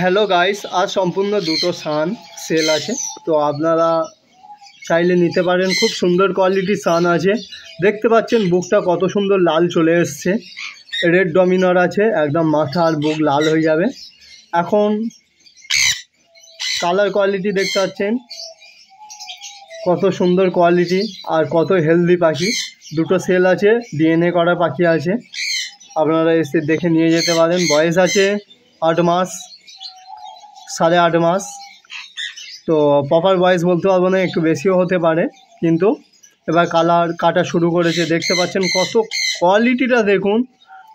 Hello guys, আজ সম্পূর্ণ দুটো সান সেল আছে। তো আপনারা চাইলে নিতে পারেন। খুব সুন্দর কোয়ালিটির সান আছে। দেখতে পাচ্ছেন বুকটা কত সুন্দর লাল চলে এসছে। রেড ডমিনার আছে, একদম মাথা আর বুক লাল হয়ে যাবে। এখন কালার কোয়ালিটি দেখতে পাচ্ছেন কত সুন্দর কোয়ালিটি আর কত হেলদি পাখি। দুটো সেল আছে, ডিএনএ করা পাখি আছে, আপনারা এসে দেখে নিয়ে যেতে পারেন। বয়স আছে 8 মাস, 8.5 মাস। তো প্রপার বয়স বলতে পারবো না, একটু বেশিও হতে পারে। কিন্তু এবার কালার কাটা শুরু করেছে। দেখতে পাচ্ছেন কত কোয়ালিটিটা দেখুন,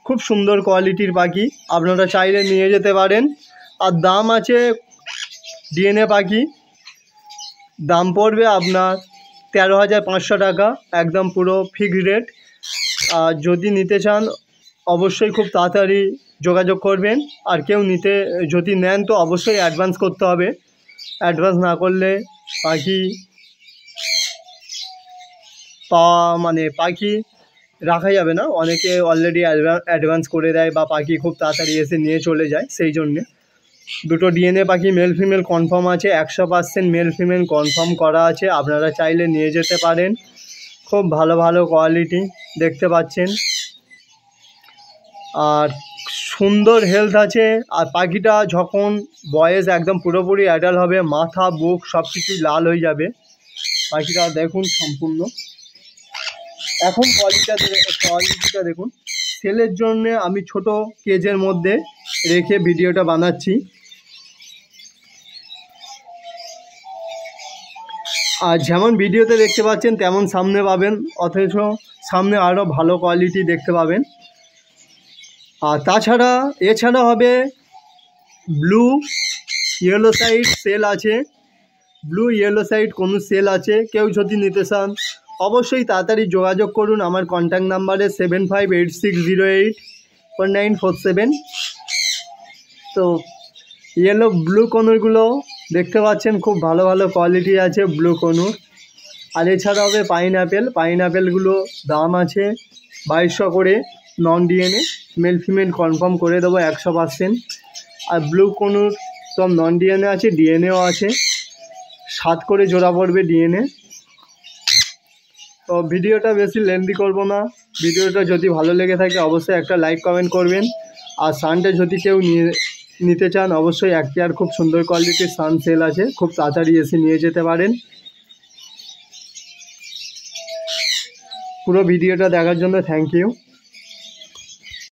খুব সুন্দর কোয়ালিটির পাখি। আপনারা চাইলে নিয়ে যেতে পারেন। আর দাম আছে, ডিএনএ পাখি দাম পড়বে আপনার 13,500 টাকা, একদম পুরো ফিক্সড রেট। আর যদি নিতে চান অবশ্যই খুব তাড়াতাড়ি যোগাযোগ করবেন। আর কেউ যদি নেন তো অবশ্যই অ্যাডভান্স করতে হবে। অ্যাডভান্স না করলে পাখি পাখি রাখা যাবে না। অনেকে অলরেডি অ্যাডভান্স করে দেয় বা পাখি খুব তাড়াতাড়ি এসে নিয়ে চলে যায়। সেই জন্যে দুটো ডিএনএ পাখি মেল ফিমেল কনফার্ম আছে, 100% মেল ফিমেল কনফার্ম করা আছে। আপনারা চাইলে নিয়ে যেতে পারেন। খুব ভালো ভালো কোয়ালিটি দেখতে পাচ্ছেন, আর সুন্দর হেলথ আছে। আর পাখিটা যখন বয়স একদম পুরোপুরি অ্যাডাল্ট হবে, মাথা বুক সব কিছুই লাল হয়ে যাবে। পাখিটা দেখুন সম্পূর্ণ। এখন কোয়ালিটিটা দেখুন। সেলের জন্য আমি ছোট কেজের মধ্যে রেখে ভিডিওটা বানাচ্ছি। আর যেমন ভিডিওতে দেখতে পাচ্ছেন তেমন সামনে পাবেন, অথচ সামনে আরও ভালো কোয়ালিটি দেখতে পাবেন। আর এছাড়া হবে ব্লু ইয়েলো সাইড সেল আছে। ব্লু ইয়েলো সাইড কোনো সেল আছে। কেউ যদি নিতে চান অবশ্যই তাড়াতাড়ি যোগাযোগ করুন আমার কন্ট্যাক্ট নাম্বারে 7586084947। তো ব্লু কনুরগুলো দেখতে পাচ্ছেন, খুব ভালো ভালো কোয়ালিটি আছে ব্লু কনুর। আর এছাড়া হবে পাইনঅ্যাপেলগুলো দাম আছে 2200 করে, non DNA, male female confirm করে দেবো 100%। আর ব্লু কনুর সব নন ডিএনএ আছে, ডিএনএও আছে, 7 করে জোড়া পড়বে ডিএনএ। তো ভিডিওটা বেশি লেন্দি করব না। ভিডিওটা যদি ভালো লেগে থাকে অবশ্যই একটা লাইক কমেন্ট করবেন। আর সানটা যদি কেউ নিতে চান অবশ্যই এক পেয়ার খুব সুন্দর কোয়ালিটির সান সেল আছে, খুব তাড়াতাড়ি এসে নিয়ে যেতে পারেন। পুরো ভিডিওটা দেখার জন্য থ্যাংক ইউ।